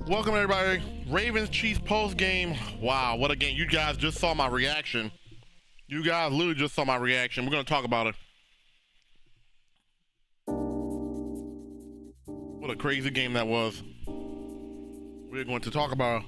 Welcome everybody. Ravens Chiefs post game. Wow, what a game. You guys just saw my reaction. You guys literally just saw my reaction. We're gonna talk about it. What a crazy game that was. We're going to talk about it.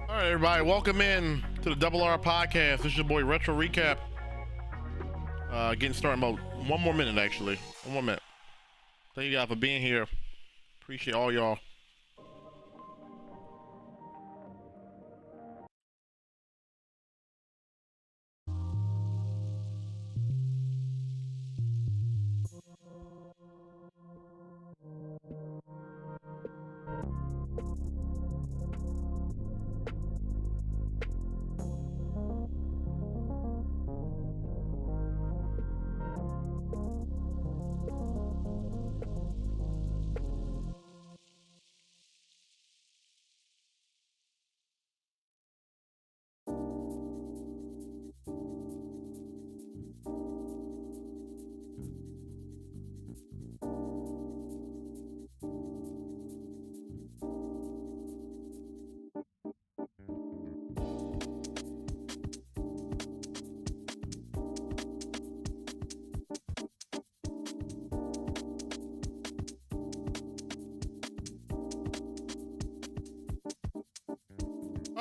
All right, everybody, welcome in to the Double R podcast. This is your boy Retro Recap. Getting started in about 1 more minute, actually. 1 more minute. Thank you guys for being here. Appreciate all y'all.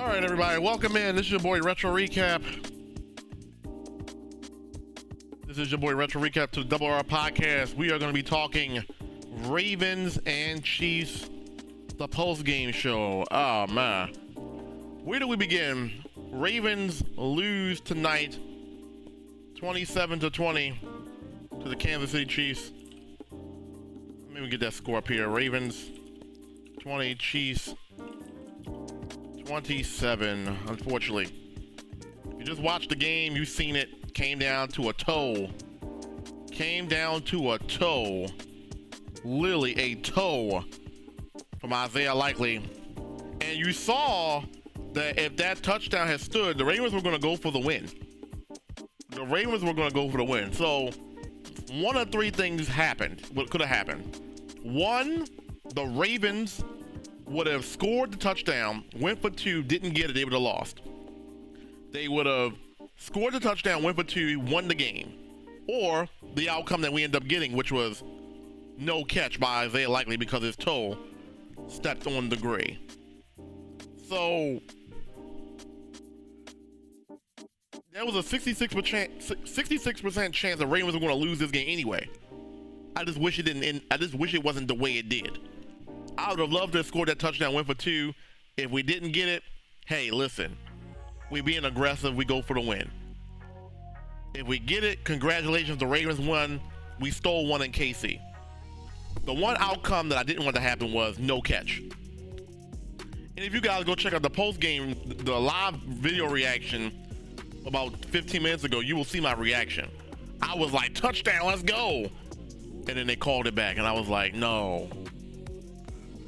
All right, everybody, welcome in. This is your boy Retro Recap. This is your boy Retro Recap to the Double R Podcast. We are going to be talking Ravens and Chiefs, the post-game show. Oh, man. Where do we begin? Ravens lose tonight, 27-20 to the Kansas City Chiefs. Let me get that score up here. Ravens 20, Chiefs 27. Unfortunately, you just watched the game, you've seen it. Came down to a toe. Literally a toe from Isaiah Likely. And you saw that if that touchdown had stood, the Ravens were going to go for the win. So one of three things happened. What could have happened? One, the Ravens would have scored the touchdown, went for two, didn't get it, they would have lost. They would have scored the touchdown, went for two, won the game. Or the outcome that we ended up getting, which was no catch by Isaiah Likely because his toe stepped on the gray. So that was a 66% chance the Ravens were going to lose this game anyway. I just wish it didn't end. I just wish it wasn't the way it did. I would have loved to have scored that touchdown, went for two. If we didn't get it, hey, listen, we being aggressive, we go for the win. If we get it, congratulations, the Ravens won. We stole one in KC. The one outcome that I didn't want to happen was no catch. And if you guys go check out the post game, the live video reaction about 15 minutes ago, you will see my reaction. I was like, touchdown, let's go. And then they called it back, and I was like, no.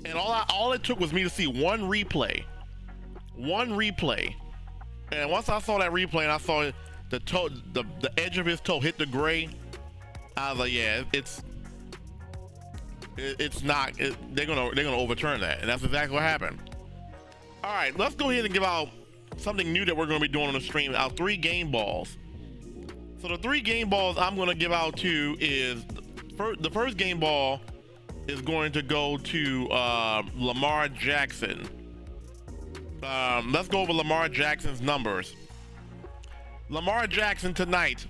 And all it took was me to see one replay. And once I saw that replay and I saw the toe, the edge of his toe hit the gray, I was like, yeah, it's not. They're gonna overturn that, and that's exactly what happened. All right, let's go ahead and give out something new that we're gonna be doing on the stream. Our 3 game balls. So the 3 game balls I'm gonna give out to is the first game ball is going to go to Lamar Jackson. Let's go over Lamar Jackson's numbers. Lamar Jackson tonight,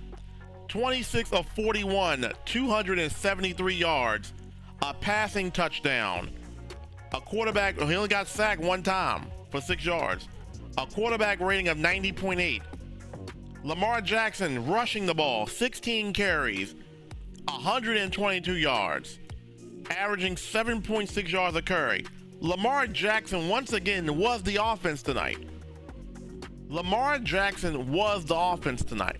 26 of 41, 273 yards, a passing touchdown, a quarterback, he only got sacked one time for 6 yards, a quarterback rating of 90.8. Lamar Jackson rushing the ball, 16 carries, 122 yards, averaging 7.6 yards a carry. Lamar Jackson once again was the offense tonight. Lamar Jackson was the offense tonight.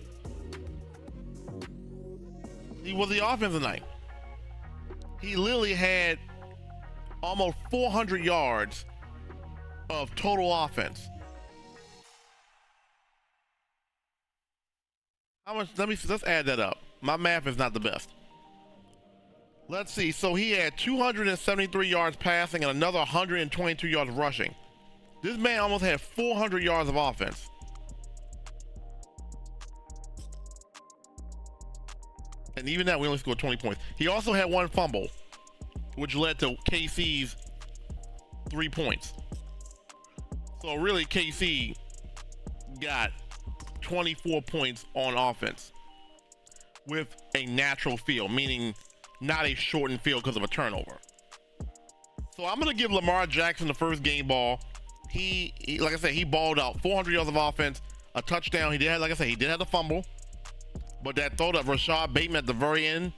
He was the offense tonight. He literally had almost 400 yards of total offense. How much? Let's add that up. My math is not the best. Let's see. So he had 273 yards passing and another 122 yards rushing. This man almost had 400 yards of offense. And even that, we only scored 20 points. He also had 1 fumble, which led to KC's 3 points. So really, KC got 24 points on offense with a natural field, meaning not a shortened field because of a turnover. So I'm going to give Lamar Jackson the first game ball. He like I said, he balled out 400 yards of offense, a touchdown. He did have, like I said, he did have the fumble, but that throw to Rashad Bateman at the very end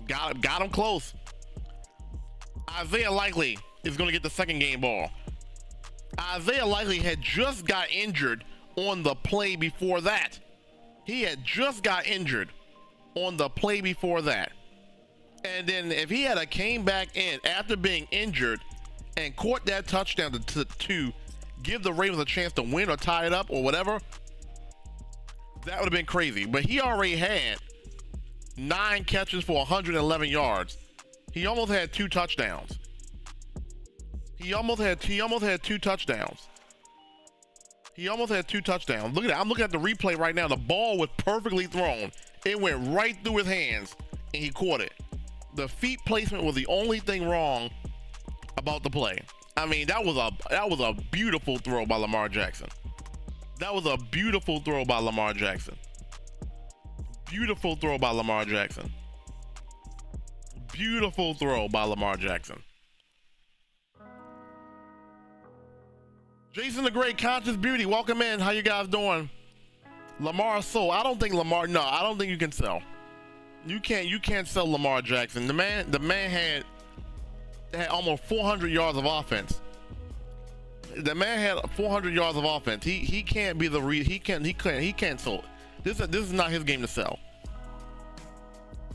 got him close. Isaiah Likely is going to get the second game ball. Isaiah Likely had just got injured on the play before that. He had just got injured on the play before that. And then if he had came back in after being injured and caught that touchdown to give the Ravens a chance to win or tie it up or whatever, that would have been crazy. But he already had 9 catches for 111 yards. He almost had 2 touchdowns. He almost had 2 touchdowns. Look at that. I'm looking at the replay right now. The ball was perfectly thrown. It went right through his hands and he caught it. The feet placement was the only thing wrong about the play. I mean, that was a beautiful throw by Lamar Jackson. That was a beautiful throw by Lamar Jackson. Beautiful throw by Lamar Jackson. Beautiful throw by Lamar Jackson. Jason the Great, Conscious Beauty, welcome in. How you guys doing? Lamar sold. I don't think you can sell. You can't sell Lamar Jackson. The man had almost 400 yards of offense. The man had 400 yards of offense. He can't be the he can't sell. This is not his game to sell.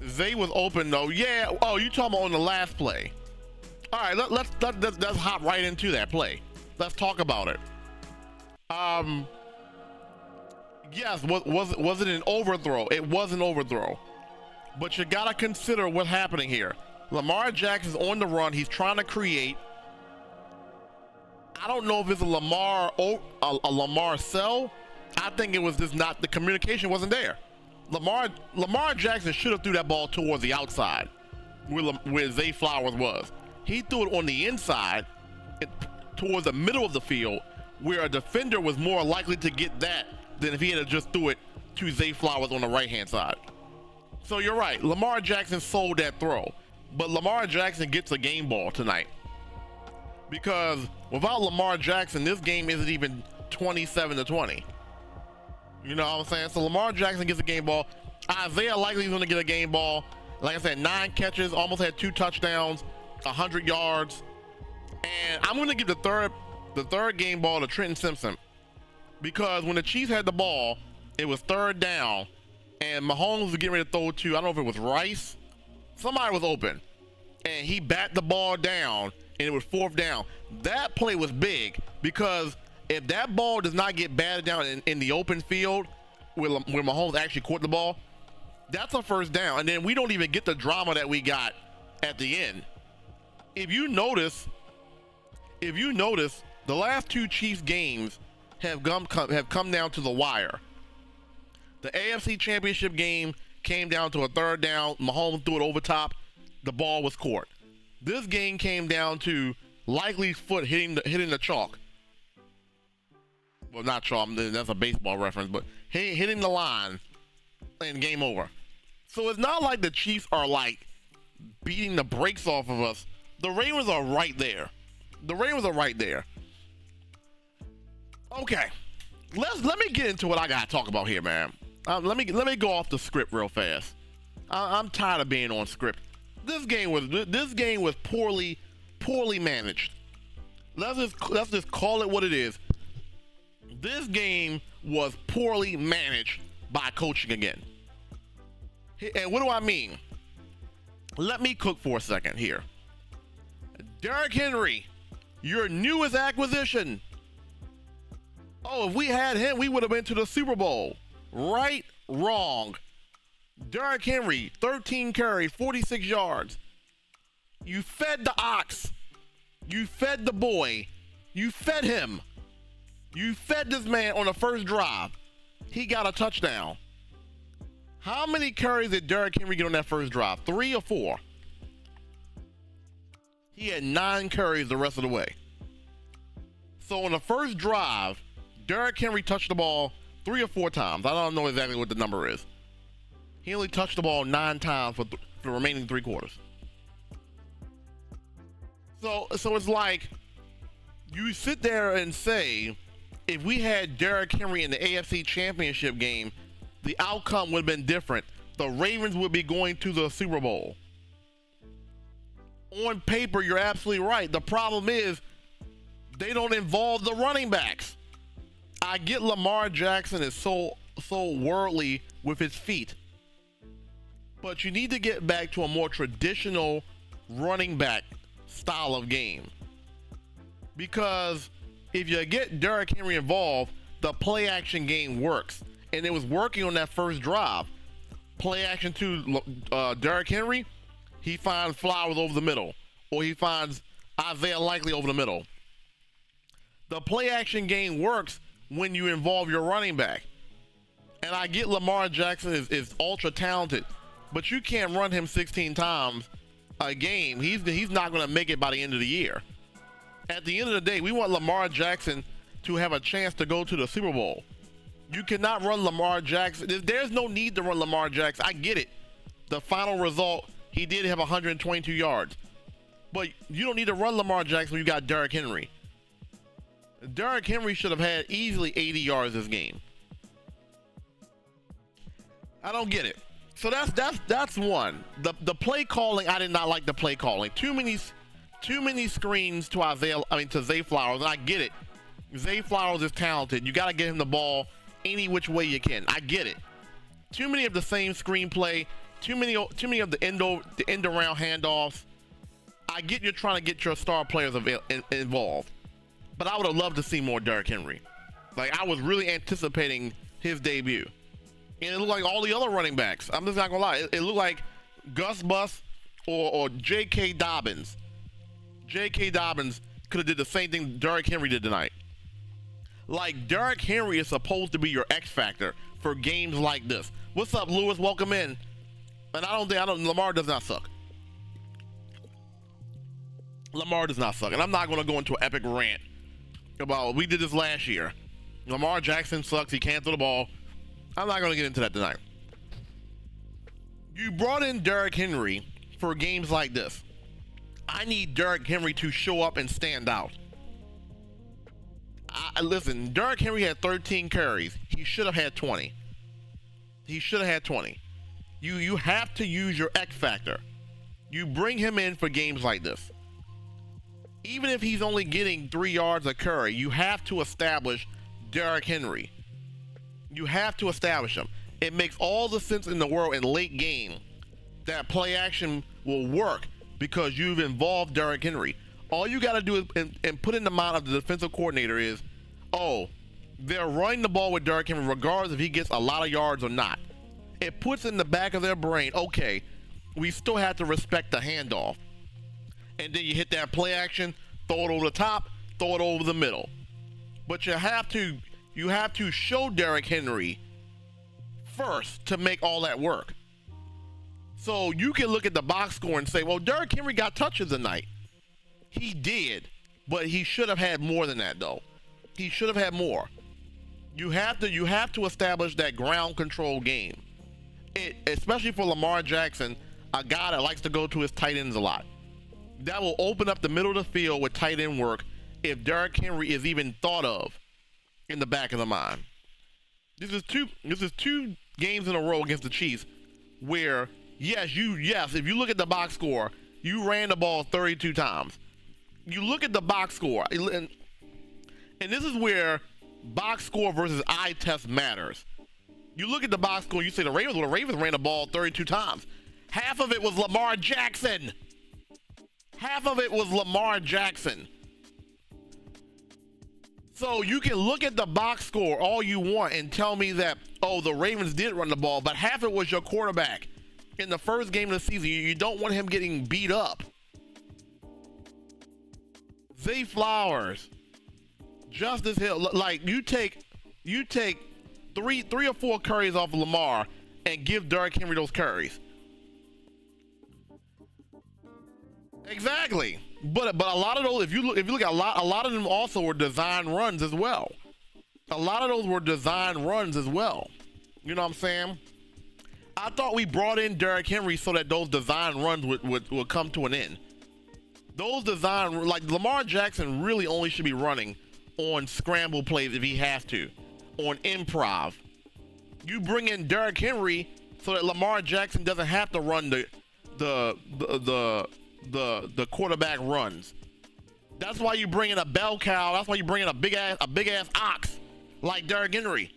Zay was open though. Yeah. Oh, you talking about on the last play? All right. Let's hop right into that play. Let's talk about it. Yes. Was it an overthrow? It was an overthrow. But you gotta consider what's happening here. Lamar Jackson's on the run. He's trying to create. I don't know if it's a Lamar sell. I think it was just not, the communication wasn't there. Lamar Jackson should have threw that ball towards the outside where Zay Flowers was. He threw it on the inside towards the middle of the field where a defender was more likely to get that than if he had just threw it to Zay Flowers on the right-hand side. So you're right, Lamar Jackson sold that throw, but Lamar Jackson gets a game ball tonight. Because without Lamar Jackson, this game isn't even 27-20. You know what I'm saying? So Lamar Jackson gets a game ball. Isaiah likely is going to get a game ball. Like I said, 9 catches, almost had 2 touchdowns, 100 yards. And I'm going to give the third game ball to Trenton Simpson. Because when the Chiefs had the ball, it was 3rd down. And Mahomes was getting ready to throw to, I don't know if it was Rice. Somebody was open. And he bat the ball down, and it was 4th down. That play was big because if that ball does not get batted down in the open field where Mahomes actually caught the ball, that's a 1st down. And then we don't even get the drama that we got at the end. If you notice, the last 2 Chiefs games have come down to the wire. The AFC Championship game came down to a 3rd down. Mahomes threw it over top. The ball was caught. This game came down to likely foot hitting the chalk. Well, not chalk. That's a baseball reference, but hitting the line and game over. So it's not like the Chiefs are like beating the brakes off of us. The Ravens are right there. Okay, let me get into what I gotta talk about here, man. Let me go off the script real fast. I'm tired of being on script. This game was poorly managed. Let's just call it what it is. This game was poorly managed by coaching again. And what do I mean? Let me cook for a second here. Derrick Henry, your newest acquisition. Oh, if we had him, we would have been to the Super Bowl. Right? Wrong. Derrick Henry, 13 carries, 46 yards. You fed the ox. You fed the boy. You fed him. You fed this man on the first drive. He got a touchdown. How many carries did Derrick Henry get on that first drive? 3 or 4? He had 9 carries the rest of the way. So on the first drive, Derrick Henry touched the ball 3 or 4 times. I don't know exactly what the number is. He only touched the ball 9 times for the remaining 3 quarters. So it's like you sit there and say, if we had Derrick Henry in the AFC Championship game, the outcome would have been different. The Ravens would be going to the Super Bowl. On paper, you're absolutely right. The problem is they don't involve the running backs. I get Lamar Jackson is so worldly with his feet. But you need to get back to a more traditional running back style of game. Because if you get Derrick Henry involved, the play action game works. And it was working on that first drive. Play action to Derrick Henry, he finds Flowers over the middle. Or he finds Isaiah Likely over the middle. The play action game works when you involve your running back. And I get Lamar Jackson is ultra talented, but you can't run him 16 times a game. He's not going to make it by the end of the year. At the end of the day, we want Lamar Jackson to have a chance to go to the Super Bowl. You cannot run Lamar Jackson. There's no need to run Lamar Jackson. I get it. The final result, he did have 122 yards. But you don't need to run Lamar Jackson when you got Derrick Henry. Derrick Henry should have had easily 80 yards this game. I don't get it. So that's one. The play calling, I did not like the play calling. Too many screens to Zay Flowers, and I get it. Zay Flowers is talented. You got to get him the ball any which way you can. I get it. Too many of the same screenplay. Too many of the end around handoffs. I get you're trying to get your star players involved, but I would have loved to see more Derrick Henry. Like, I was really anticipating his debut, and it looked like all the other running backs. I'm just not gonna lie. It looked like Gus Bus or J.K. Dobbins. J.K. Dobbins could have did the same thing Derrick Henry did tonight. Like, Derrick Henry is supposed to be your X factor for games like this. What's up, Lewis? Welcome in. And Lamar does not suck. Lamar does not suck. And I'm not going to go into an epic rant about, we did this last year. Lamar Jackson sucks. He can't throw the ball. I'm not going to get into that tonight. You brought in Derrick Henry for games like this. I need Derrick Henry to show up and stand out. Listen, Derrick Henry had 13 carries. He should have had 20. He should have had 20. You have to use your X factor. You bring him in for games like this. Even if he's only getting 3 yards a carry, you have to establish Derrick Henry. You have to establish him. It makes all the sense in the world in late game that play action will work because you've involved Derrick Henry. All you got to do is and put in the mind of the defensive coordinator is, oh, they're running the ball with Derrick Henry regardless if he gets a lot of yards or not. It puts in the back of their brain, okay, we still have to respect the handoff. And then you hit that play action, throw it over the top, throw it over the middle. But you have to show Derrick Henry first to make all that work. So you can look at the box score and say, well, Derrick Henry got touches tonight. He did, but he should have had more than that, though. He should have had more. You have to establish that ground control game. Especially for Lamar Jackson, a guy that likes to go to his tight ends a lot. That will open up the middle of the field with tight end work if Derrick Henry is even thought of in the back of the mind. This is two games in a row against the Chiefs where, yes, if you look at the box score, you ran the ball 32 times. You look at the box score, and this is where box score versus eye test matters. You look at the box score, you say the Ravens ran the ball 32 times. Half of it was Lamar Jackson. Half of it was Lamar Jackson. So you can look at the box score all you want and tell me that, oh, the Ravens did run the ball, but half it was your quarterback in the first game of the season. You don't want him getting beat up. Zay Flowers, Justice Hill, like you take three or four carries off of Lamar and give Derrick Henry those carries. Exactly. But a lot of those, if you look at a lot of them also were design runs as well. A lot of those were design runs as well. You know what I'm saying? I thought we brought in Derrick Henry so that those design runs would come to an end. Those design, like Lamar Jackson really only should be running on scramble plays if he has to, on improv. You bring in Derrick Henry so that Lamar Jackson doesn't have to run the quarterback runs. That's why you bring in a bell cow. That's why you bring in a big ass ox like Derrick Henry.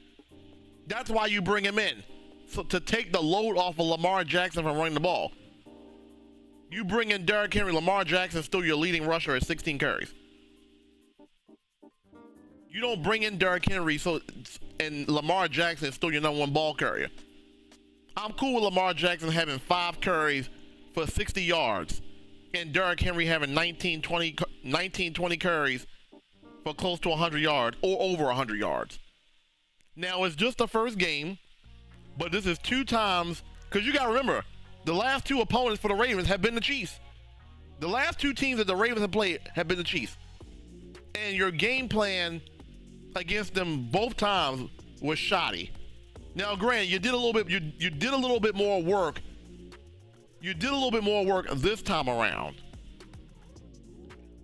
That's why you bring him in, so to take the load off of Lamar Jackson from running the ball. You bring in Derrick Henry, Lamar Jackson is still your leading rusher at 16 carries. You don't bring in Derrick Henry and Lamar Jackson is still your number one ball carrier. I'm cool with Lamar Jackson having 5 carries for 60 yards and Derrick Henry having 19, 20 carries for close to 100 yards or over 100 yards. Now, it's just the first game, but this is 2 times, because you got to remember, the last 2 opponents for the Ravens have been the Chiefs. The last 2 teams that the Ravens have played have been the Chiefs. and your game plan against them both times was shoddy. Now, granted, you did a little bit. You did a little bit more work. You did a little bit more work this time around,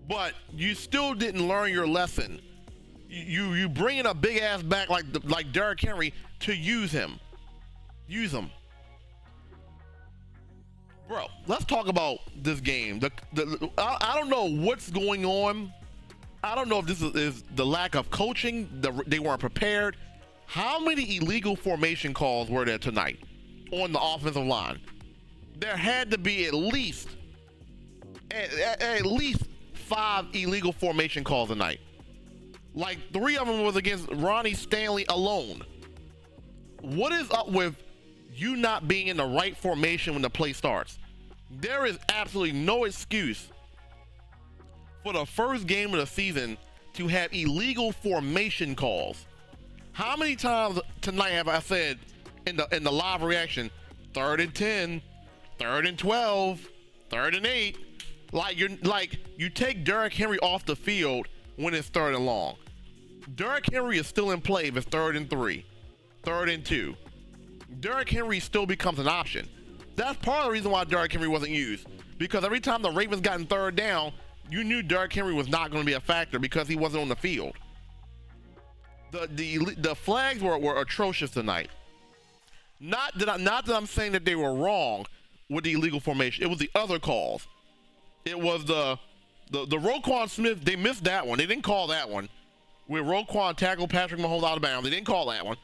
but you still didn't learn your lesson. You bringing a big ass back like Derrick Henry to use him. Use him. Bro, let's talk about this game. I don't know what's going on. I don't know if this is the lack of coaching. They weren't prepared. How many illegal formation calls were there tonight on the offensive line? There had to be at least 5 illegal formation calls tonight. Like 3 of them was against Ronnie Stanley alone. What is up with you not being in the right formation when the play starts? There is absolutely no excuse for the first game of the season to have illegal formation calls. How many times tonight have I said in the live reaction, 3rd and 10, 3rd and 12, 3rd and 8? You take Derrick Henry off the field when it's 3rd and long. Derrick Henry is still in play if it's 3rd and 3, 3rd and 2. Derrick Henry still becomes an option. That's part of the reason why Derrick Henry wasn't used, because every time the Ravens got in 3rd down, you knew Derrick Henry was not going to be a factor because he wasn't on the field. The flags were atrocious tonight. Not that I'm saying that they were wrong with the illegal formation. It was the other calls. It was the Roquan Smith. They missed that one. They didn't call that one. Where Roquan tackled Patrick Mahomes out of bounds. They didn't call that one.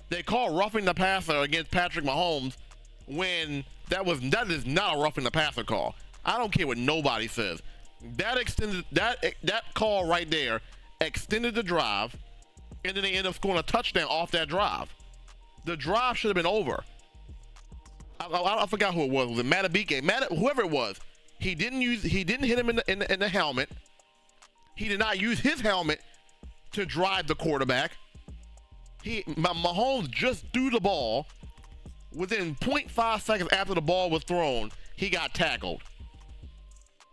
They called roughing the passer against Patrick Mahomes when that is not a roughing the passer call. I don't care what nobody says. That call right there extended the drive, and then they ended up scoring a touchdown off that drive. The drive should have been over. I forgot who it was. Was it Matabike? Whoever it was. He didn't hit him in the helmet. He did not use his helmet to drive the quarterback. Mahomes just threw the ball. Within 0.5 seconds after the ball was thrown, he got tackled.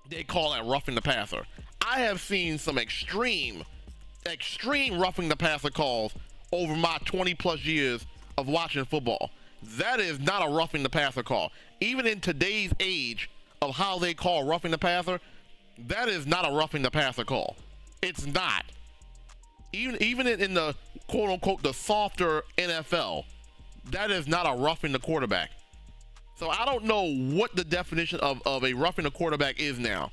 They call that roughing the passer. I have seen some extreme roughing the passer calls over my 20 plus years of watching football. That is not a roughing the passer call. Even in today's age of how they call roughing the passer, that is not a roughing the passer call. It's not. Even in the quote unquote the softer NFL, that is not a roughing the quarterback. So I don't know what the definition of a roughing the quarterback is now.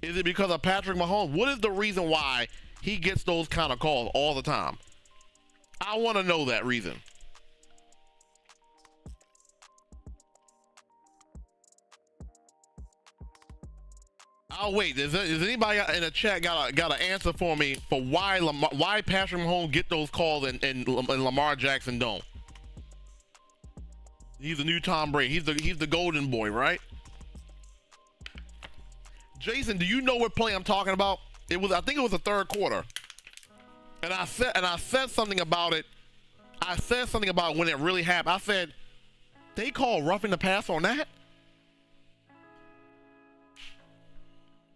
Is it because of Patrick Mahomes? What is the reason why he gets those kind of calls all the time? I want to know that reason. I'll wait. Is anybody in the chat got an answer for me for why Patrick Mahomes get those calls and Lamar Jackson don't? He's the new Tom Brady. He's the golden boy, right? Jason, do you know what play I'm talking about? I think it was the 3rd quarter. And I said something about it. I said something about when it really happened. I said, they call roughing the pass on that?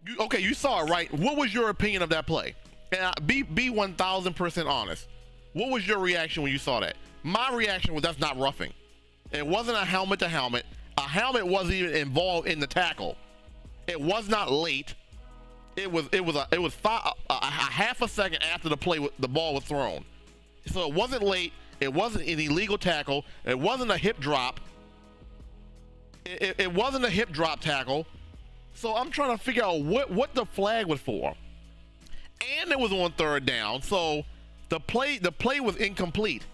You saw it, right? What was your opinion of that play? And be 1,000% honest. What was your reaction when you saw that? My reaction was that's not roughing. It wasn't a helmet to helmet. A helmet wasn't even involved in the tackle. It was not late. It was a half a second after the ball was thrown. So it wasn't late. It wasn't an illegal tackle. It wasn't a hip drop. It wasn't a hip drop tackle. So I'm trying to figure out what the flag was for. And it was on 3rd down. So the play was incomplete.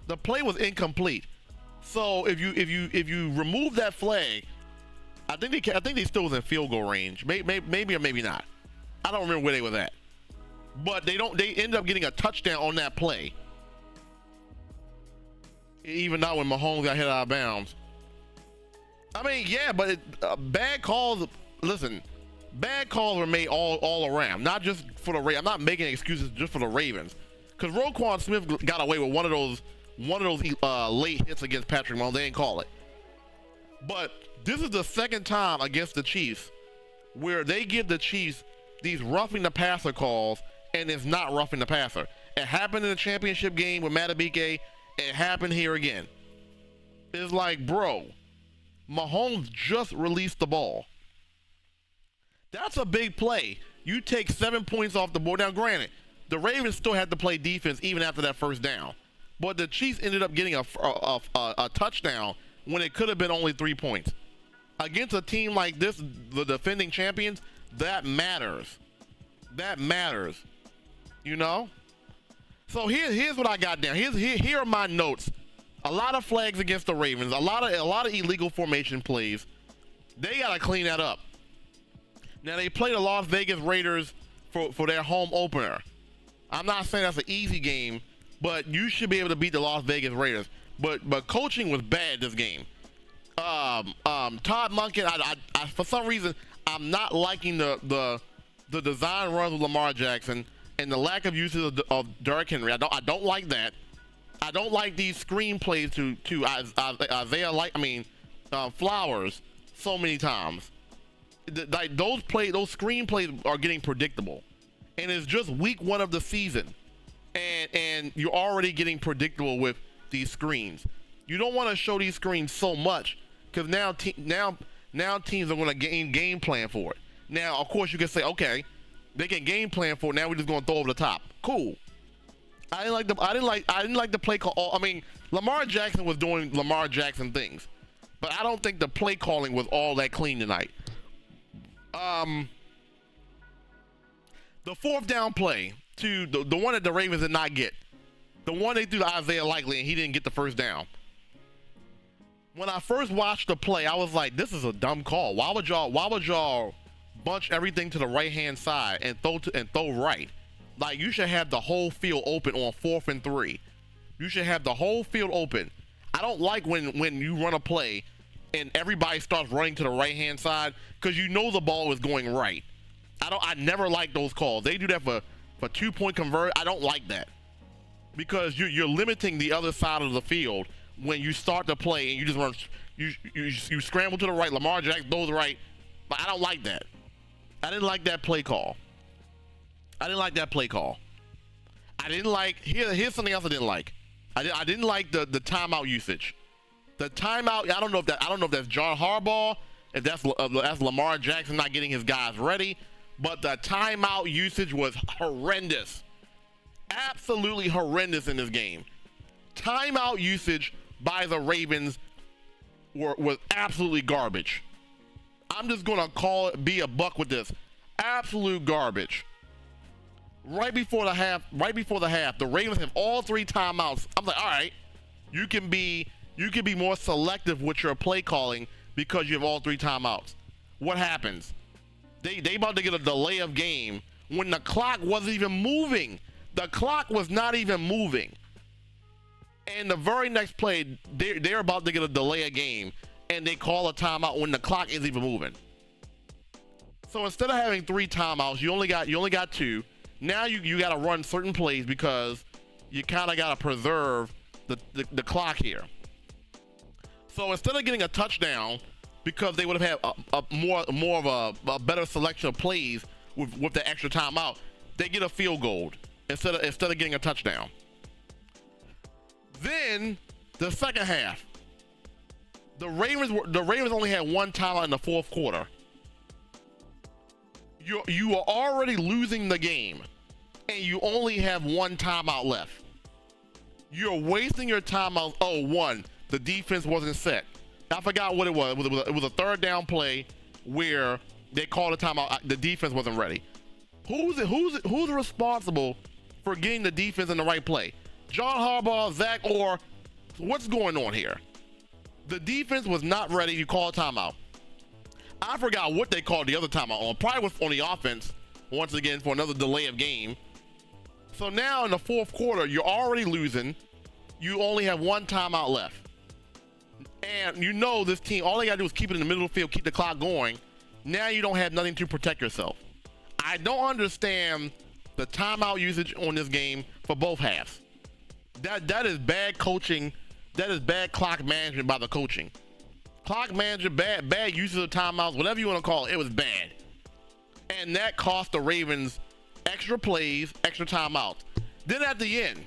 The play was incomplete. So if you remove that flag, I think they still was in field goal range. Maybe or maybe not. I don't remember where they was at. But they end up getting a touchdown on that play. Even not when Mahomes got hit out of bounds. I mean, yeah, but bad calls. Listen, bad calls were made all around, not just for the Ravens. I'm not making excuses just for the Ravens, because Roquan Smith got away with one of those late hits against Patrick Mahomes. They didn't call it. But this is the 2nd time against the Chiefs where they give the Chiefs these roughing the passer calls, and it's not roughing the passer. It happened in the championship game with Matabike. It happened here again. It's like, bro, Mahomes just released the ball. That's a big play. You take 7 points off the board. Now, granted, the Ravens still had to play defense even after that first down. But the Chiefs ended up getting a touchdown when it could have been only 3 points. Against a team like this, the defending champions, that matters. That matters. You know? So here's what I got down. Here are my notes. A lot of flags against the Ravens. A lot of illegal formation plays. They gotta clean that up. Now they play the Las Vegas Raiders for their home opener. I'm not saying that's an easy game, but you should be able to beat the Las Vegas Raiders. But coaching was bad this game. Todd Monken, I for some reason I'm not liking the design runs with Lamar Jackson and the lack of usage of Derrick Henry. I don't like that. I don't like these screenplays to Isaiah Flowers so many times. Like those screenplays are getting predictable, and it's just week 1 of the season, and you're already getting predictable with these screens. You don't want to show these screens so much because now teams are going to game plan for it. Now, of course, you can say, okay, they can game plan for it. Now we're just going to throw over the top. Cool. I didn't like the play call. I mean, Lamar Jackson was doing Lamar Jackson things, but I don't think the play calling was all that clean tonight. The 4th down play to the one that the Ravens did not get, the one they threw to Isaiah Likely and he didn't get the first down. When I first watched the play, I was like, this is a dumb call. Why would y'all bunch everything to the right hand side and throw right? Like, you should have the whole field open on 4th and 3. You should have the whole field open. I don't like when you run a play and everybody starts running to the right hand side because you know the ball is going right. I never like those calls. They do that for 2-point convert. I don't like that because you're limiting the other side of the field when you start the play and you just run. You scramble to the right. Lamar Jackson throws right, but I don't like that. I didn't like that play call. Here's something else I didn't like. I didn't like the timeout usage. The timeout. I don't know if that's John Harbaugh, if that's Lamar Jackson not getting his guys ready, but the timeout usage was horrendous. Absolutely horrendous in this game. Timeout usage by the Ravens was absolutely garbage. I'm just gonna be a buck with this. Absolute garbage. Right before the half, the Ravens have all 3 timeouts. I'm like, all right, you can be more selective with your play calling because you have all 3 timeouts. What happens? They about to get a delay of game when the clock wasn't even moving. The clock was not even moving. And the very next play, they're about to get a delay of game, and they call a timeout when the clock isn't even moving. So instead of having 3 timeouts, you only got 2. Now you got to run certain plays because you kind of got to preserve the clock here. So instead of getting a touchdown, because they would have had more of a better selection of plays with the extra timeout, they get a field goal instead of getting a touchdown. Then the second half, the Ravens only had 1 timeout in the 4th quarter. You are already losing the game, and you only have 1 timeout left. You're wasting your timeout. Oh, 1, the defense wasn't set. I forgot what it was. It was a 3rd down play where they called a timeout. The defense wasn't ready. Who's responsible for getting the defense in the right play? John Harbaugh, Zach, or what's going on here? The defense was not ready. You call a timeout. I forgot what they called the other timeout on. Probably was on the offense once again for another delay of game. So now in the 4th quarter, you're already losing. You only have 1 timeout left. And you know this team, all they got to do is keep it in the middle of the field, keep the clock going. Now you don't have nothing to protect yourself. I don't understand the timeout usage on this game for both halves. That is bad coaching. That is bad clock management by the coaching. Clock management, bad usage of timeouts, whatever you want to call it, it was bad. And that cost the Ravens extra plays, extra timeouts. Then at the end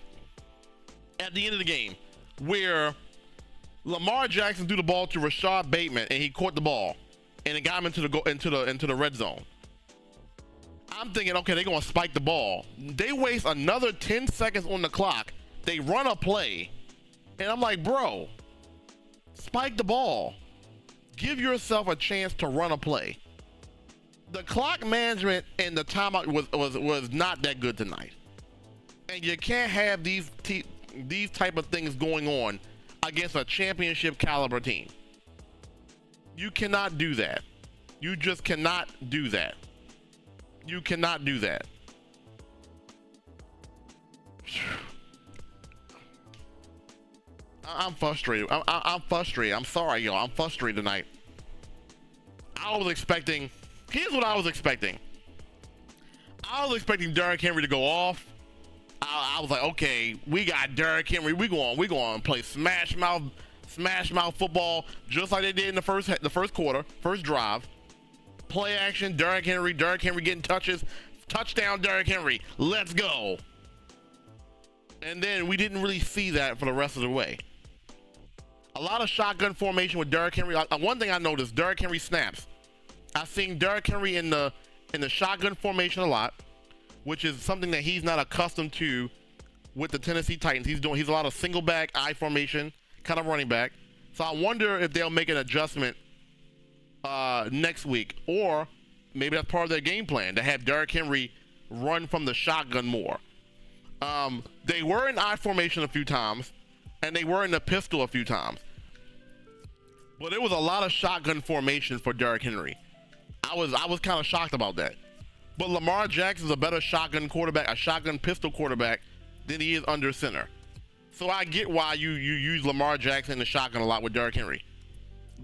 of the game, where Lamar Jackson threw the ball to Rashad Bateman and he caught the ball and it got him into the red zone. I'm thinking, okay, they're gonna spike the ball. They waste another 10 seconds on the clock. They run a play, and I'm like, bro, spike the ball. Give yourself a chance to run a play. The clock management and the timeout was not that good tonight. And you can't have these type of things going on against a championship caliber team. You cannot do that. You just cannot do that. You cannot do that. I'm frustrated. I'm frustrated. I'm sorry, y'all. I'm frustrated tonight. Here's what I was expecting. I was expecting Derrick Henry to go off. I was like, okay, we got Derrick Henry. We going to play smash mouth football just like they did in the first quarter, first drive. Play action, Derrick Henry getting touches, touchdown Derrick Henry, let's go. And then we didn't really see that for the rest of the way. A lot of shotgun formation with Derrick Henry. One thing I noticed, Derrick Henry snaps. I've seen Derrick Henry in the shotgun formation a lot, which is something that he's not accustomed to with the Tennessee Titans. He's a lot of single back I formation kind of running back. So I wonder if they'll make an adjustment next week, or maybe that's part of their game plan to have Derrick Henry run from the shotgun more. They were in I formation a few times, and they were in the pistol a few times, but it was a lot of shotgun formation for Derrick Henry. I was kind of shocked about that. But Lamar Jackson's a better shotgun quarterback, a shotgun pistol quarterback, than he is under center. So I get why you use Lamar Jackson in the shotgun a lot with Derrick Henry.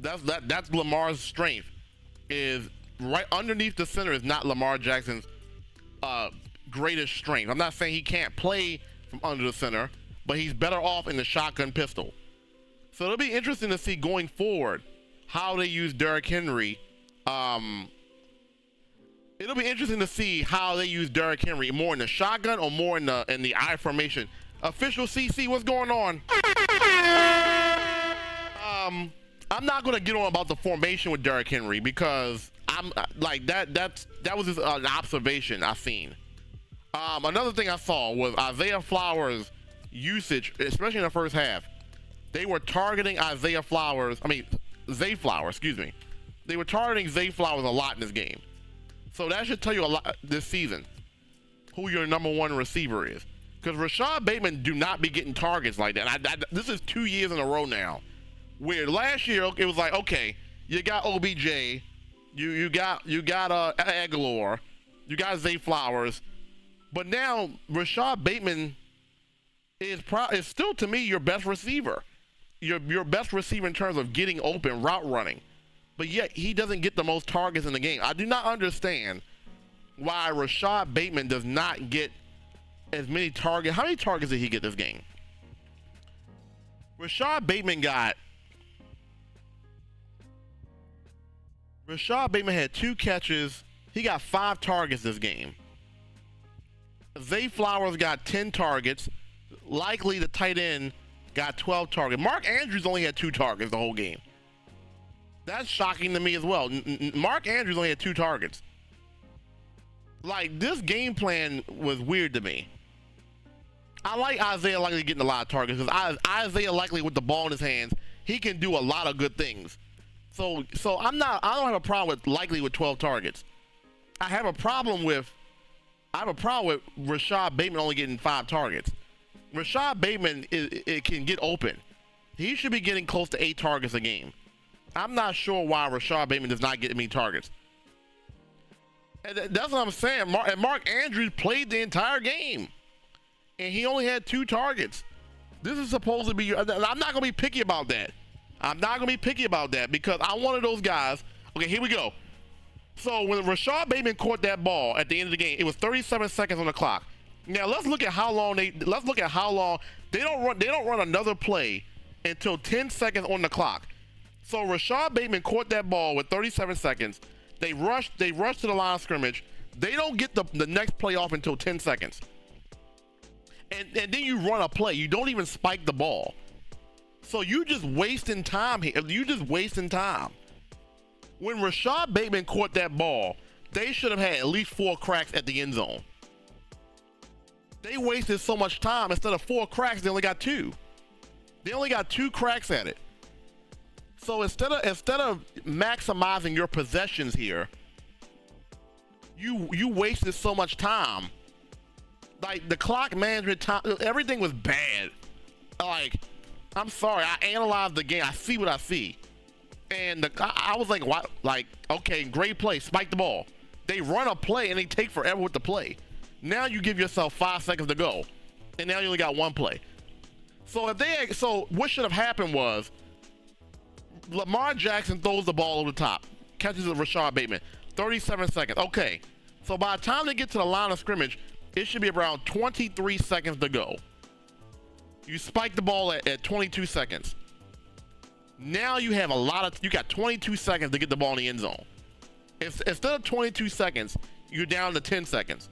That's Lamar's strength, is right underneath the center is not Lamar Jackson's greatest strength. I'm not saying he can't play from under the center, but he's better off in the shotgun pistol. So it'll be interesting to see going forward how they use Derrick Henry. It'll be interesting to see how they use Derrick Henry, more in the shotgun or more in the I formation. Official CC, what's going on? I'm not gonna get on about the formation with Derrick Henry because I'm like that was just an observation I seen. Another thing I saw was Isaiah Flowers' usage, especially in the first half. They were targeting Zay Flowers, excuse me. They were targeting Zay Flowers a lot in this game. So that should tell you a lot this season who your number one receiver is. Because Rashad Bateman do not be getting targets like that. This is 2 years in a row now. Where last year it was like, okay, you got OBJ, you got Aguilar, you got Zay Flowers, but now Rashad Bateman is still to me your best receiver, your best receiver in terms of getting open, route running, but yet he doesn't get the most targets in the game. I do not understand why Rashad Bateman does not get as many targets. How many targets did he get this game? Rashad Bateman had 2 catches. He got 5 targets this game. Zay Flowers got 10 targets. Likely the tight end got 12 targets. Mark Andrews only had 2 targets the whole game. That's shocking to me as well. Mark Andrews only had 2 targets. Like, this game plan was weird to me. I like Isaiah Likely getting a lot of targets because Isaiah Likely with the ball in his hands, he can do a lot of good things. So I don't have a problem with Likely with 12 targets. I have a problem with Rashad Bateman only getting 5 targets. Rashad Bateman it can get open. He should be getting close to 8 targets a game. I'm not sure why Rashad Bateman does not get many targets. And that's what I'm saying. Mark Andrews played the entire game, and he only had 2 targets. This is supposed to be. I'm not gonna be picky about that. Because I'm one of those guys. Okay, here we go. So when Rashad Bateman caught that ball at the end of the game, it was 37 seconds on the clock. Now let's look at how long they don't run another play until 10 seconds on the clock. So Rashad Bateman caught that ball with 37 seconds. They rush to the line of scrimmage. They don't get the next play off until 10 seconds. And then you run a play. You don't even spike the ball. So you just wasting time here. You just wasting time. When Rashad Bateman caught that ball, they should have had at least 4 cracks at the end zone. They wasted so much time. Instead of 4 cracks, they only got 2. They only got 2 cracks at it. So instead of maximizing your possessions here, you wasted so much time. Like, the clock management time, everything was bad. Like, I'm sorry, I analyzed the game. I see what I see. And I was like, what? Like, okay, great play, spike the ball. They run a play and they take forever with the play. Now you give yourself 5 seconds to go, and now you only got 1 play. So what should have happened was Lamar Jackson throws the ball over the top, catches it Rashad Bateman, 37 seconds. Okay, so by the time they get to the line of scrimmage, it should be around 23 seconds to go. You spike the ball at 22 seconds. Now you have you got 22 seconds to get the ball in the end zone. Instead of 22 seconds, you're down to 10 seconds.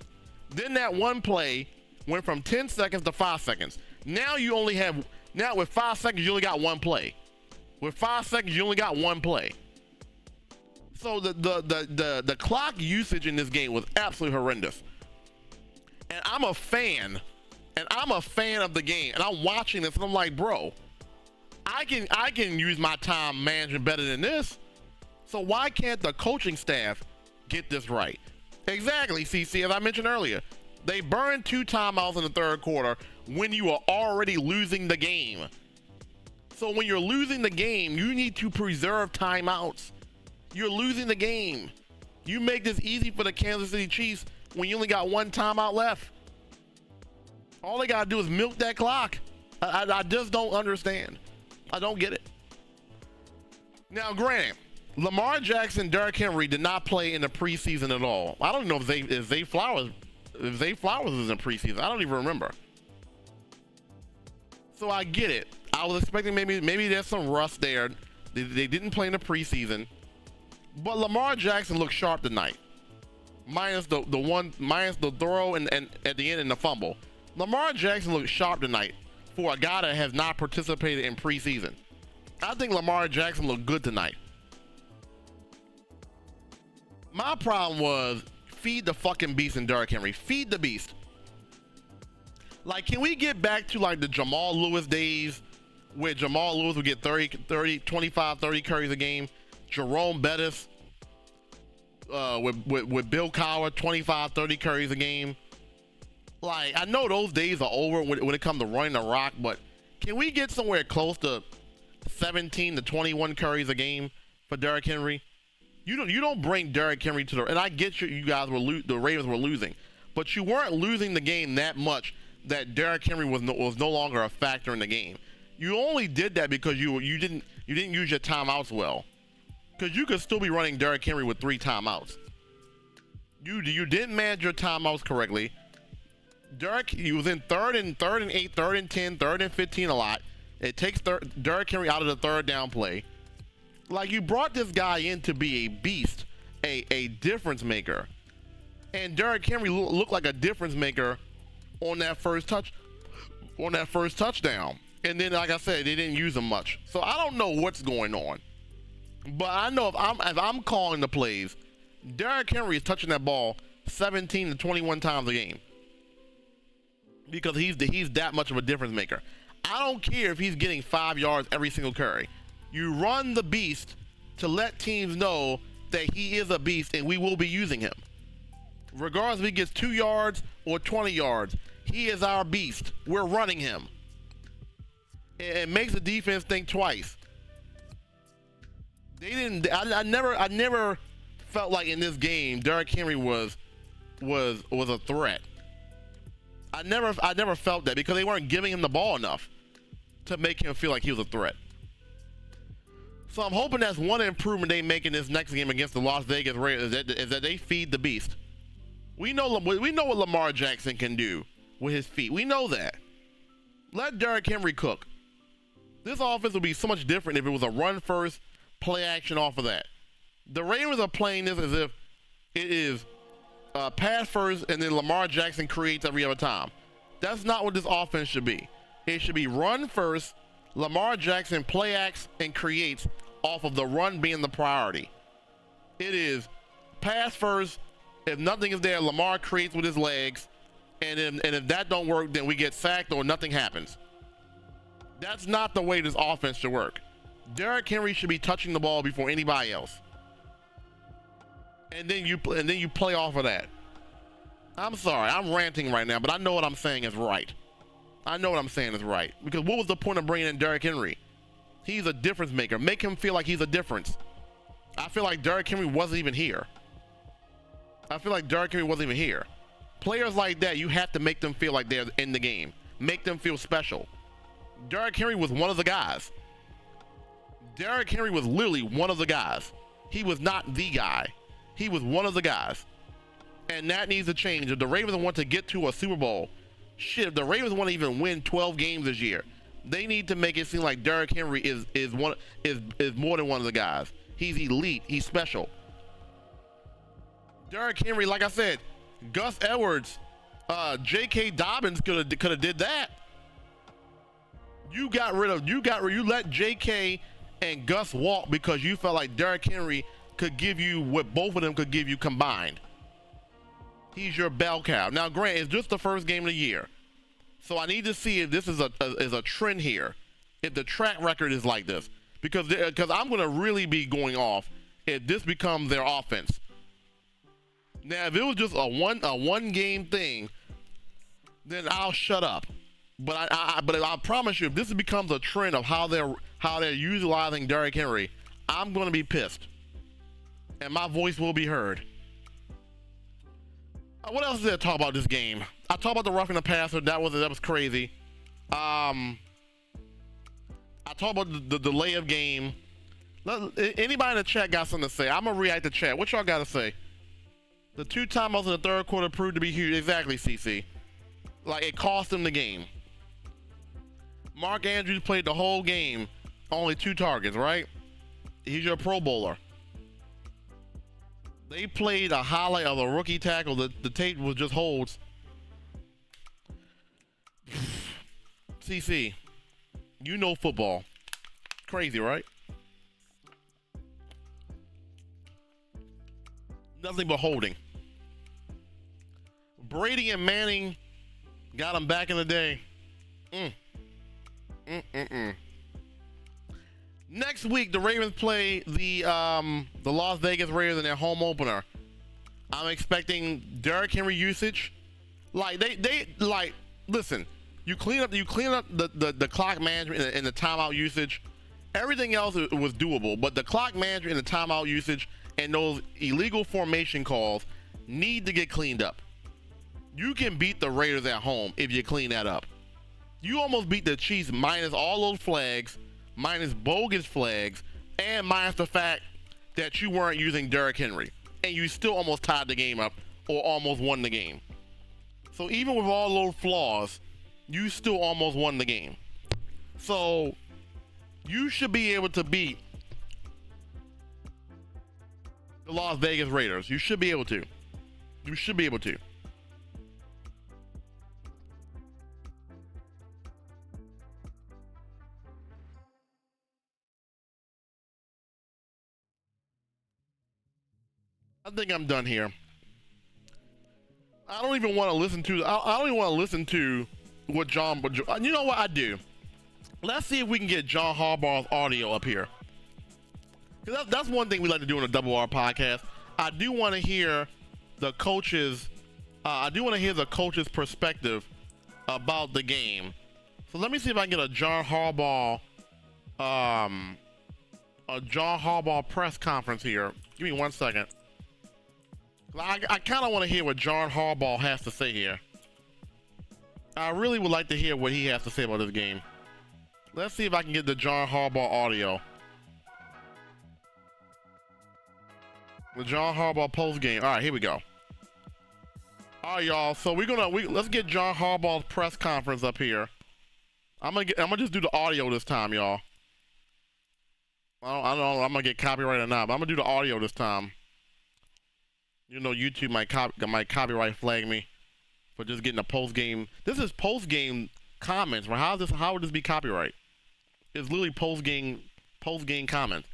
Then that one play went from 10 seconds to 5 seconds. Now with 5 seconds, you only got 1 play. With 5 seconds, you only got 1 play. So the clock usage in this game was absolutely horrendous. And I'm a fan of the game, and I'm watching this, and I'm like, bro, I can use my time management better than this. So why can't the coaching staff get this right? Exactly, CC, as I mentioned earlier. They burned 2 timeouts in the third quarter when you are already losing the game. So when you're losing the game, you need to preserve timeouts. You're losing the game. You make this easy for the Kansas City Chiefs when you only got 1 timeout left. All they gotta do is milk that clock. I just don't understand. I don't get it. Now, granted, Lamar Jackson, Derrick Henry did not play in the preseason at all. I don't know if Zay Flowers was in preseason. I don't even remember. So I get it. I was expecting maybe there's some rust there. They didn't play in the preseason. But Lamar Jackson looked sharp tonight. Minus the throw and at the end and the fumble. Lamar Jackson looked sharp tonight for a guy that has not participated in preseason. I think Lamar Jackson looked good tonight. My problem was feed the fucking beast in Derrick Henry. Feed the beast. Like, can we get back to like the Jamal Lewis days where Jamal Lewis would get 25, 30 carries a game? Jerome Bettis with Bill Cowher, 25, 30 carries a game. Like, I know those days are over when it comes to running the rock, but can we get somewhere close to 17 to 21 carries a game for Derrick Henry? You don't bring Derrick Henry to and I get you guys the Ravens were losing, but you weren't losing the game that much that Derrick Henry was no longer a factor in the game. You only did that because you didn't use your timeouts well, because you could still be running Derrick Henry with 3 timeouts. You didn't manage your timeouts correctly. He was in third and 8, third and 10, third and 15 a lot. It takes Derrick Henry out of the third down play. Like, you brought this guy in to be a beast, a difference maker, and Derrick Henry looked like a difference maker on that first touchdown. And then, like I said, they didn't use him much. So I don't know what's going on, but I know if I'm calling the plays, Derrick Henry is touching that ball 17 to 21 times a game because he's that much of a difference maker. I don't care if he's getting 5 yards every single carry. You run the beast to let teams know that he is a beast and we will be using him. Regardless if he gets 2 yards or 20 yards, he is our beast. We're running him. It makes the defense think twice. I never felt like in this game Derrick Henry was a threat. I never felt that because they weren't giving him the ball enough to make him feel like he was a threat. So I'm hoping that's one improvement they make in this next game against the Las Vegas Raiders is that they feed the beast. We know what Lamar Jackson can do with his feet. We know that. Let Derrick Henry cook. This offense would be so much different if it was a run first, play action off of that. The Ravens are playing this as if it is pass first and then Lamar Jackson creates every other time. That's not what this offense should be. It should be run first, Lamar Jackson play acts and creates off of the run being the priority. It is pass first. If nothing is there, Lamar creates with his legs, and if that don't work, then we get sacked or nothing happens. That's not the way this offense should work. Derrick Henry should be touching the ball before anybody else, and then you play off of that. I'm sorry, I'm ranting right now, but I know what I'm saying is right. I know what I'm saying is right, because what was the point of bringing in Derrick Henry? He's a difference maker. Make him feel like he's a difference. I feel like Derrick Henry wasn't even here. Players like that, you have to make them feel like they're in the game. Make them feel special. Derrick Henry was one of the guys. Derrick Henry was literally one of the guys. He was not the guy. He was one of the guys. And that needs to change. If the Ravens want to get to a Super Bowl, shit, if the Ravens want to even win 12 games this year, they need to make it seem like Derrick Henry is more than one of the guys. He's elite. He's special. Derrick Henry, like I said, Gus Edwards, J.K. Dobbins could have did that. You let J.K. and Gus walk because you felt like Derrick Henry could give you what both of them could give you combined. He's your bell cow. Now, granted, it's just the first game of the year, so I need to see if this is a trend here, if the track record is like this, because I'm going to really be going off if this becomes their offense. Now, if it was just a one game thing, then I'll shut up. But I promise you, if this becomes a trend of how they're utilizing Derrick Henry, I'm going to be pissed, and my voice will be heard. What else is there to talk about this game? I talked about the roughing the passer. That was crazy. I talked about the delay of game. Anybody in the chat got something to say? I'm gonna react to chat. What y'all got to say? The 2 timeouts in the third quarter proved to be huge. Exactly, CC. Like, it cost them the game. Mark Andrews played the whole game, only 2 targets, right? He's your Pro Bowler. They played a highlight of a rookie tackle. The tape was just holds. CC, you know football. Crazy, right? Nothing but holding. Brady and Manning got him back in the day. Next week, the Ravens play the Las Vegas Raiders in their home opener. I'm expecting Derrick Henry usage. Like listen, you clean up the clock management and the timeout usage. Everything else was doable, but the clock management and the timeout usage and those illegal formation calls need to get cleaned up. You can beat the Raiders at home if you clean that up. You almost beat the Chiefs minus all those flags, minus bogus flags, and minus the fact that you weren't using Derrick Henry, and you still almost tied the game up or almost won the game. So even with all those flaws, you still almost won the game. So you should be able to beat the Las Vegas Raiders. You should be able to. You should be able to. I think I'm done here. I don't even want to listen to. I don't even want to listen to what John. But you know what I do? Let's see if we can get John Harbaugh's audio up here. Because that's one thing we like to do on the Double R podcast. I do want to hear the coaches. I do want to hear the coach's perspective about the game. So let me see if I can get a John Harbaugh press conference here. Give me 1 second. I kind of want to hear what John Harbaugh has to say here. I really would like to hear what he has to say about this game. Let's see if I can get the John Harbaugh audio. The John Harbaugh post game. All right, here we go. All right, y'all. So let's get John Harbaugh's press conference up here. I'm gonna just do the audio this time, y'all. I don't know if I'm gonna get copyright or not, but I'm gonna do the audio this time. You know, YouTube might copyright flag me for just getting a post game. This is post game comments. Right? How would this be copyright? It's literally post game comments.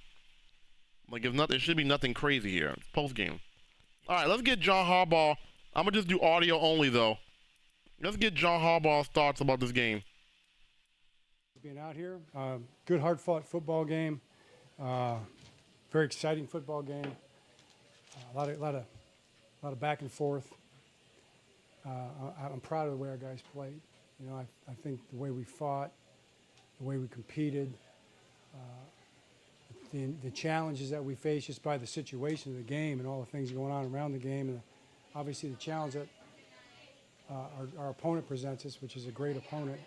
Like if nothing, it should be nothing crazy here. It's post game. All right, let's get John Harbaugh. I'm gonna just do audio only though. Let's get John Harbaugh's thoughts about this game. Being out here, good hard-fought football game, very exciting football game. A lot of back and forth. I'm proud of the way our guys played. You know, I think the way we fought, the way we competed, the challenges that we faced just by the situation of the game and all the things going on around the game, and obviously the challenge that our opponent presents us, which is a great opponent,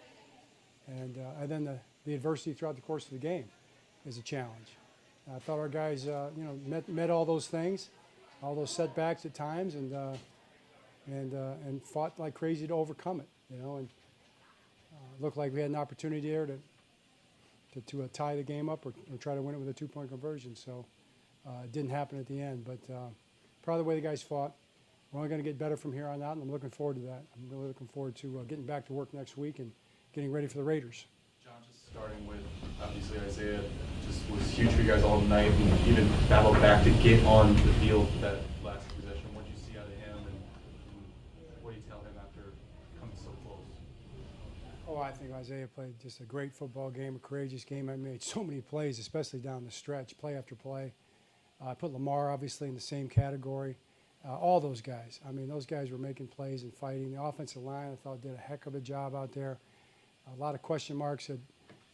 and then the adversity throughout the course of the game is a challenge. I thought our guys, met all those things, all those setbacks at times, and fought like crazy to overcome it. You know, and looked like we had an opportunity there to tie the game up or try to win it with a two-point conversion. So it didn't happen at the end. But proud of the way the guys fought. We're only going to get better from here on out, and I'm looking forward to that. I'm really looking forward to getting back to work next week and getting ready for the Raiders. John, just starting with, obviously, Isaiah just was huge for you guys all night and even battled back to get on the field that last possession. What did you see out of him, and what do you tell him after coming so close? Oh, I think Isaiah played just a great football game, a courageous game. I made so many plays, especially down the stretch, play after play. I put Lamar, obviously, in the same category. All those guys. I mean, those guys were making plays and fighting. The offensive line, I thought, did a heck of a job out there. A lot of question marks that,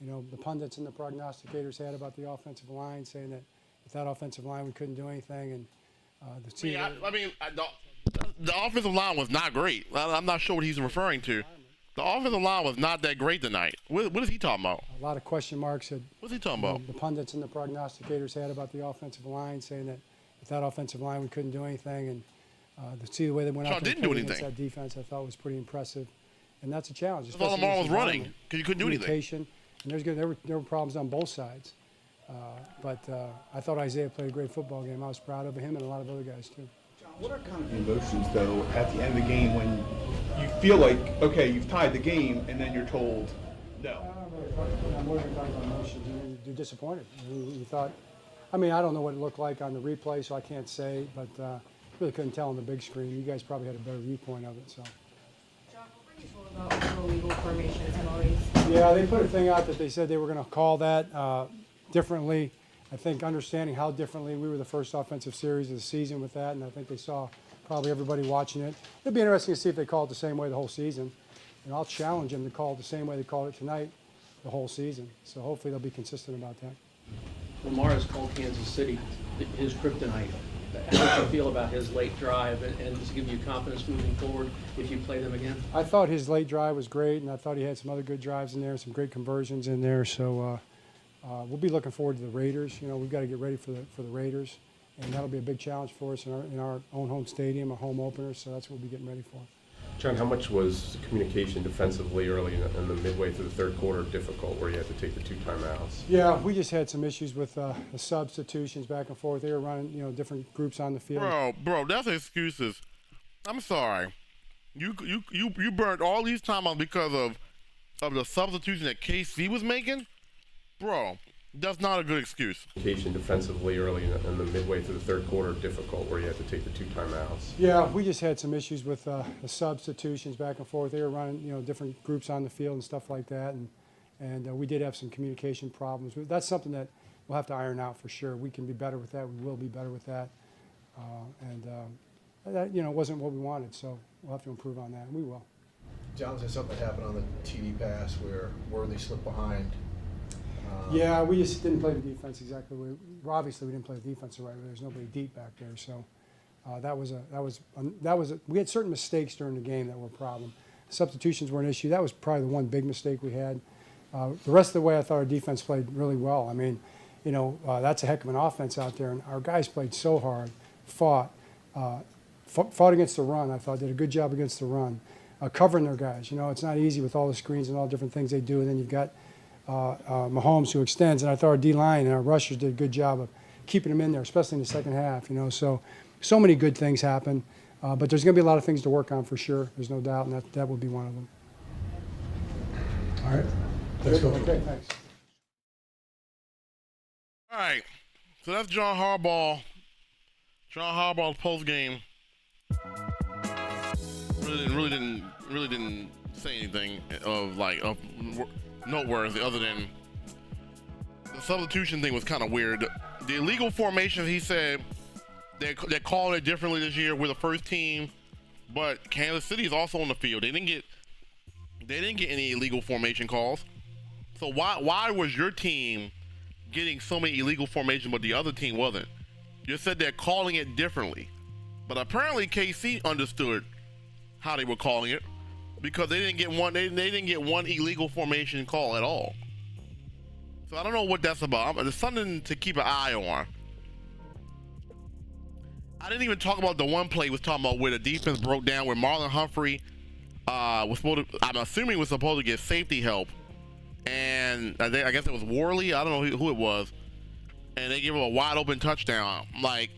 the pundits and the prognosticators had about the offensive line, saying that with that offensive line we couldn't do anything. And the offensive line was not great. I'm not sure what he's referring to. The offensive line was not that great tonight. What is he talking about? A lot of question marks that what's he talking about? The pundits and the prognosticators had about the offensive line, saying that with that offensive line we couldn't do anything. And to see the way they went out there against that defense, I thought was pretty impressive. And that's a challenge. That's why Lamar was running, because you couldn't do anything. And there were problems on both sides. But I thought Isaiah played a great football game. I was proud of him and a lot of other guys, too. John, what are kind of the emotions, though, at the end of the game when you feel like, okay, you've tied the game, and then you're told no? I'm more than talking about emotions. You're disappointed. You thought, I don't know what it looked like on the replay, so I can't say, but really couldn't tell on the big screen. You guys probably had a better viewpoint of it, so. About illegal formations and always. Yeah, they put a thing out that they said they were going to call that differently. I think understanding how differently, we were the first offensive series of the season with that, and I think they saw probably everybody watching it. It'd be interesting to see if they call it the same way the whole season. And I'll challenge them to call it the same way they called it tonight the whole season. So hopefully they'll be consistent about that. Lamar has called Kansas City his kryptonite. How do you feel about his late drive, and does it give you confidence moving forward if you play them again? I thought his late drive was great, and I thought he had some other good drives in there, some great conversions in there. So we'll be looking forward to the Raiders. We've got to get ready for the Raiders, and that'll be a big challenge for us in our own home stadium, a home opener. So that's what we'll be getting ready for. John, how much was communication defensively early in the midway through the third quarter difficult, where you had to take the 2 timeouts? Yeah, we just had some issues with the substitutions back and forth. They were running, different groups on the field. Bro, that's excuses. I'm sorry. You burnt all these timeouts because of the substitution that KC was making? Bro, that's not a good excuse. Communication defensively early in the midway through the third quarter difficult, where you had to take the 2 timeouts? Yeah, we just had some issues with the substitutions back and forth. They were running, different groups on the field and stuff like that, and we did have some communication problems. That's something that we'll have to iron out for sure. We can be better with that. We will be better with that, that wasn't what we wanted. So we'll have to improve on that, and we will. John, said something happened on the TD pass where Worthy slipped behind. Yeah, we just didn't play the defense exactly. Obviously, we didn't play the defense the right way. There's nobody deep back there, so we had certain mistakes during the game that were a problem. Substitutions were an issue. That was probably the one big mistake we had. The rest of the way, I thought our defense played really well. That's a heck of an offense out there, and our guys played so hard, fought against the run. I thought did a good job against the run, covering their guys. It's not easy with all the screens and all the different things they do, and then you've got Mahomes, who extends. And I thought our D-line and our rushers did a good job of keeping him in there, especially in the second half. So many good things happen. But there's going to be a lot of things to work on for sure. There's no doubt, and that would be one of them. All right. Let's go. Okay, thanks. All right, so that's John Harbaugh. John Harbaugh's post game really didn't say anything of noteworthy other than the substitution thing was kind of weird. The illegal formations, he said they're calling it differently this year. We're the first team, but Kansas City is also on the field. They didn't get any illegal formation calls. So why was your team getting so many illegal formations, but the other team wasn't? You said they're calling it differently, but apparently KC understood how they were calling it because they didn't get one. They didn't get one illegal formation call at all. So I don't know what that's about. There's something to keep an eye on. I didn't even talk about the one play was talking about where the defense broke down, where Marlon Humphrey was supposed to, I'm assuming was supposed to get safety help, and I guess it was Worley. I don't know who it was, and they gave him a wide open touchdown. Like,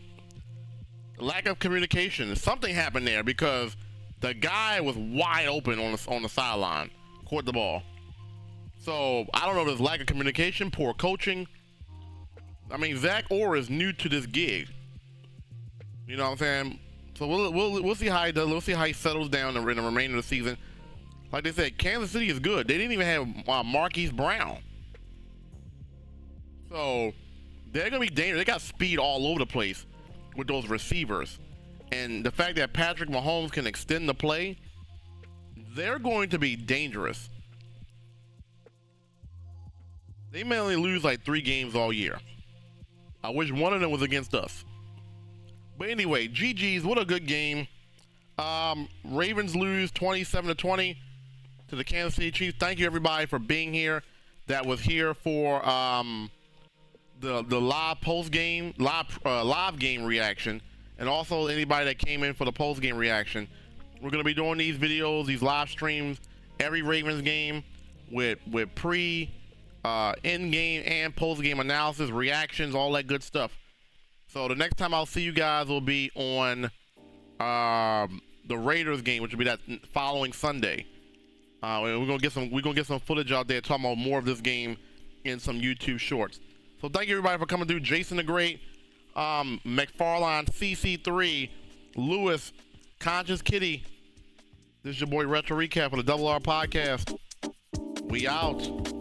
lack of communication. Something happened there because the guy was wide open on the sideline, caught the ball. So I don't know if there's lack of communication, poor coaching. I mean, Zach Orr is new to this gig. You know what I'm saying? So we'll see how he does. We'll see how he settles down in the remainder of the season. Like they said, Kansas City is good. They didn't even have Marquise Brown. So they're gonna be dangerous. They got speed all over the place with those receivers, and the fact that Patrick Mahomes can extend the play, they're going to be dangerous. They may only lose like 3 games all year. I wish one of them was against us. But anyway, GG's, what a good game. Ravens lose 27-20 to the Kansas City Chiefs. Thank you everybody for being here. That was here for the live post game, live game reaction, and also anybody that came in for the post game reaction. We're gonna be doing these videos, these live streams, every Ravens game with pre, in game and post game analysis, reactions, all that good stuff. So the next time I'll see you guys will be on the Raiders game, which will be that following Sunday. We're gonna get some footage out there talking about more of this game in some YouTube shorts. So thank you everybody for coming through. Jason the Great, McFarlane, CC3, Lewis, Conscious Kitty. This is your boy Retro Recap for the Double R Podcast. We out.